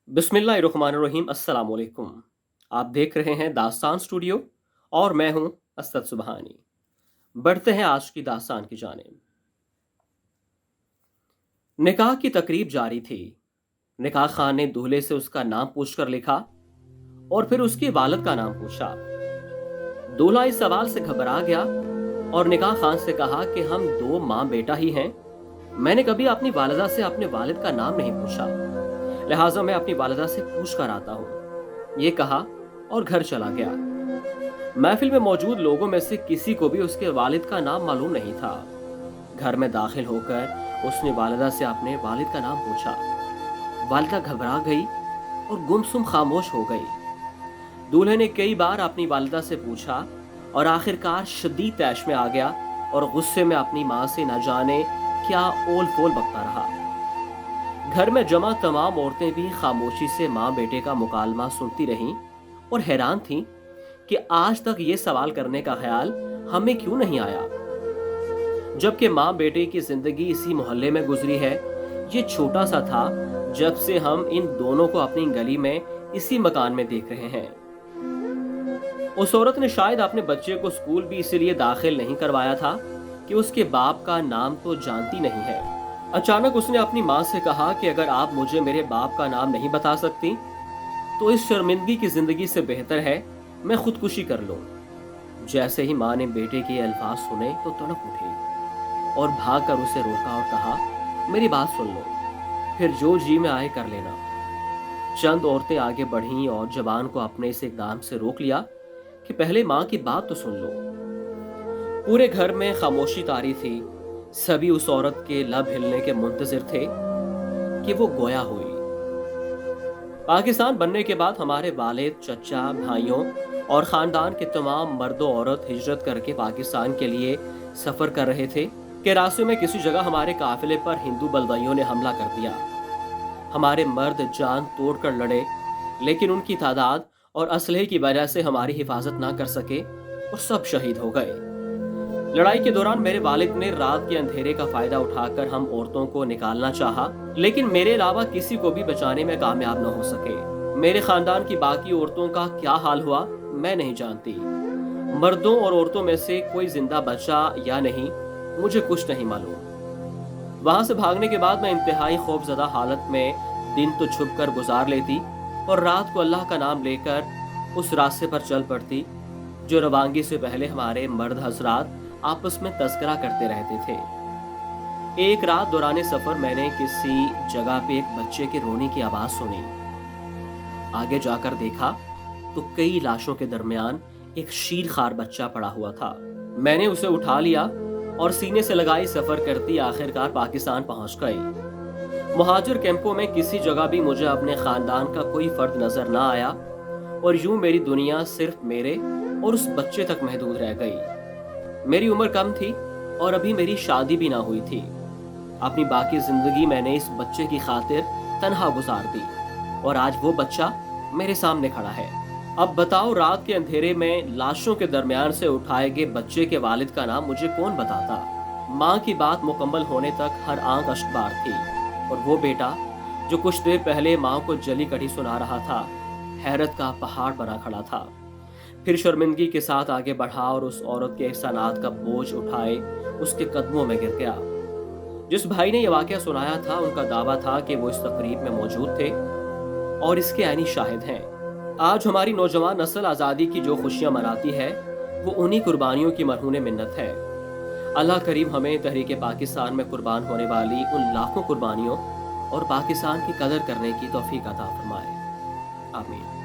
बिस्मिल्लाहिर्रहमानिर्रहीम अस्सलाम वालेकुम। आप देख रहे हैं दास्तान स्टूडियो और मैं हूं असद सुबहानी। बढ़ते हैं आज की दास्तान की जानिब। निकाह की तकरीब जारी थी। निकाह खान ने दूल्हे से उसका नाम पूछकर लिखा और फिर उसके वालिद का नाम पूछा। दूल्हा इस सवाल से घबरा गया और निकाह खान से कहा कि हम दो माँ बेटा ही हैं। मैंने कभी अपनी वालिदा से अपने वालिद का नाम नहीं पूछा, लिहाजा मैं अपनी वालिदा से पूछ कर आता हूँ। ये कहा और घर चला गया। महफिल में मौजूद लोगों में से किसी को भी उसके वालिद का नाम मालूम नहीं था। घर में दाखिल होकर उसने वालिदा से अपने वालिद का नाम पूछा। वालिदा घबरा गई और गुमसुम खामोश हो गई। दूल्हे ने कई बार अपनी वालिदा से पूछा और आखिरकार शदीद तैश में आ गया और गुस्से में अपनी माँ से न जाने क्या ओल फोल बकता रहा। घर में जमा तमाम औरतें भी खामोशी से माँ बेटे का मुकालमा सुनती रहीं और हैरान थीं कि आज तक ये सवाल करने का ख्याल हमें क्यों नहीं आया, जबकि माँ बेटे की जिंदगी इसी मोहल्ले में गुजरी है। ये छोटा सा था जब से हम इन दोनों को अपनी गली में इसी मकान में देख रहे हैं। उस औरत ने शायद अपने बच्चे को स्कूल भी इसीलिए दाखिल नहीं करवाया था कि उसके बाप का नाम तो जानती नहीं है। अचानक उसने अपनी माँ से कहा कि अगर आप मुझे मेरे बाप का नाम नहीं बता सकती तो इस शर्मिंदगी की जिंदगी से बेहतर है मैं खुदकुशी कर लूं। जैसे ही माँ ने बेटे के अल्फाज सुने तो तड़प उठी और भागकर उसे रोका और कहा, मेरी बात सुन लो, फिर जो जी में आए कर लेना। चंद औरतें आगे बढ़ीं और जबान को अपने से इकदाम से रोक लिया कि पहले माँ की बात तो सुन लो। पूरे घर में खामोशी तारी थी। सभी उस औरत के लब हिलने के मुंतजिर थे कि वो गोया हुई। पाकिस्तान बनने के बाद हमारे वालिद, चचा, भाइयों और खानदान के तमाम मर्दों औरत हिजरत करके पाकिस्तान के लिए सफर कर रहे थे कि रास्ते में किसी जगह हमारे काफिले पर हिंदू बलदाइयों ने हमला कर दिया। हमारे मर्द जान तोड़कर लड़े, लेकिन उनकी तादाद और असलहे की वजह से हमारी हिफाजत ना कर सके और सब शहीद हो गए। लड़ाई के दौरान मेरे वालिद ने रात के अंधेरे का फायदा उठाकर हम औरतों को निकालना चाहा, लेकिन मेरे अलावा किसी को भी बचाने में कामयाब न हो सके। मेरे खानदान की बाकी औरतों का क्या हाल हुआ मैं नहीं जानती। मर्दों और औरतों में से कोई जिंदा बचा या नहीं मुझे कुछ नहीं मालूम। वहां से भागने के बाद मैं इंतहाई खौफजदा हालत में दिन तो छुप कर गुजार लेती और रात को अल्लाह का नाम लेकर उस रास्ते पर चल पड़ती जो रवानगी से पहले हमारे मर्द हजरात आपस में तस्करा करते रहते थे। एक रात दौरान सफर मैंने किसी जगह पे एक बच्चे के रोने की आवाज सुनी। आगे जाकर देखा तो कई लाशों के दरमियान एक शीरखार बच्चा पड़ा हुआ था। मैंने उसे उठा लिया और सीने से लगाई सफर करती आखिरकार पाकिस्तान पहुंच गई। मुहाजिर कैंपों में किसी जगह भी मुझे अपने खानदान का कोई फर्द नजर ना आया और यूं मेरी दुनिया सिर्फ मेरे और उस बच्चे तक महदूद रह गई। मेरी उम्र कम थी और अभी मेरी शादी भी ना हुई थी। अपनी बाकी जिंदगी मैंने इस बच्चे की खातिर तन्हा गुजार दी और आज वो बच्चा मेरे सामने खड़ा है। अब बताओ, रात के अंधेरे में लाशों के दरमियान से उठाए गए बच्चे के वालिद का नाम मुझे कौन बताता। माँ की बात मुकम्मल होने तक हर आंख अश्कबार थी और वो बेटा जो कुछ देर पहले माँ को जली कड़ी सुना रहा था हैरत का पहाड़ बना खड़ा था। फिर शर्मिंदगी के साथ आगे बढ़ा और उस औरत के एहसानात का बोझ उठाए उसके कदमों में गिर गया। जिस भाई ने यह वाकया सुनाया था उनका दावा था कि वो इस तकरीब में मौजूद थे और इसके ऐनी शाहिद हैं। आज हमारी नौजवान नस्ल आज़ादी की जो खुशियां मनाती है वो उन्हीं कुर्बानियों की मरहून मिन्नत है। अल्लाह करीम हमें तहरीक पाकिस्तान में कुर्बान होने वाली उन लाखों कुर्बानियों और पाकिस्तान की कदर करने की तौफीक अता फरमाए। आमीन।